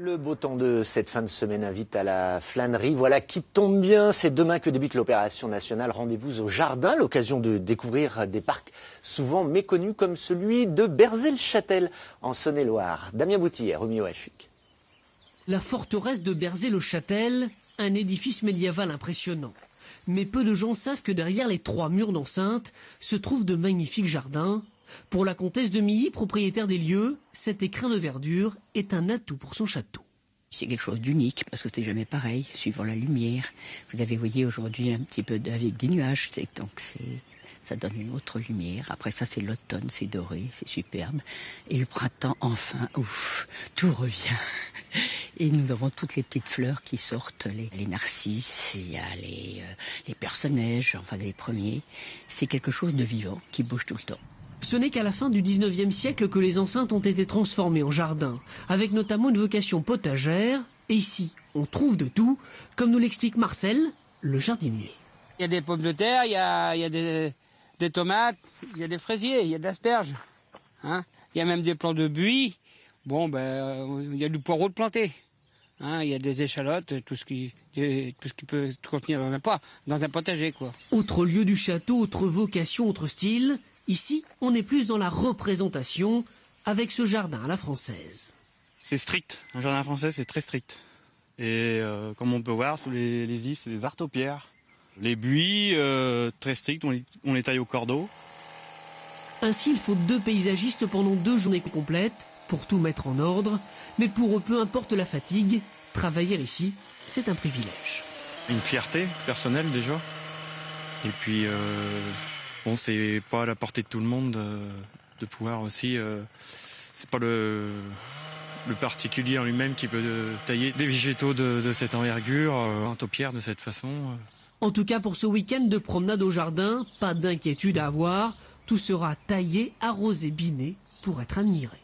Le beau temps de cette fin de semaine invite à la flânerie. Voilà qui tombe bien, c'est demain que débute l'opération nationale. Rendez-vous au jardin, l'occasion de découvrir des parcs souvent méconnus comme celui de Berzay-le-Châtel en Saône-et-Loire. Damien Boutillier, Romy Ouachuk. La forteresse de Berzay-le-Châtel, un édifice médiéval impressionnant. Mais peu de gens savent que derrière les 3 murs d'enceinte se trouvent de magnifiques jardins. Pour la comtesse de Milly, propriétaire des lieux, cet écrin de verdure est un atout pour son château. C'est quelque chose d'unique parce que c'est jamais pareil, suivant la lumière. Vous avez, voyez, aujourd'hui un petit peu avec des nuages, donc ça donne une autre lumière. Après ça, c'est l'automne, c'est doré, c'est superbe. Et le printemps, enfin, ouf, tout revient. Et nous avons toutes les petites fleurs qui sortent, les narcisses, il y a les personnages, enfin les premiers. C'est quelque chose de vivant qui bouge tout le temps. Ce n'est qu'à la fin du 19e siècle que les enceintes ont été transformées en jardin, avec notamment une vocation potagère. Et ici, on trouve de tout, comme nous l'explique Marcel, le jardinier. Il y a des pommes de terre, il y a des tomates, il y a des fraisiers, il y a de l'asperge. Hein, il y a même des plants de buis. Bon, il y a du poireau de planté. Hein, il y a des échalotes, tout ce qui peut se contenir dans un potager, quoi. Autre lieu du château, autre vocation, autre style. Ici, on est plus dans la représentation avec ce jardin à la française. C'est strict. Un jardin français, c'est très strict. Et comme on peut voir, sous les ifs, c'est des artaupierres. Les buis, très stricts, on les taille au cordeau. Ainsi, il faut 2 paysagistes pendant 2 journées complètes pour tout mettre en ordre. Mais pour eux, peu importe la fatigue, travailler ici, c'est un privilège. Une fierté personnelle déjà. Et puis... Bon, c'est pas à la portée de tout le monde de pouvoir aussi. C'est pas le particulier en lui-même qui peut tailler des végétaux de cette envergure, un taupière de cette façon. En tout cas, pour ce week-end de promenade au jardin, pas d'inquiétude à avoir. Tout sera taillé, arrosé, biné pour être admiré.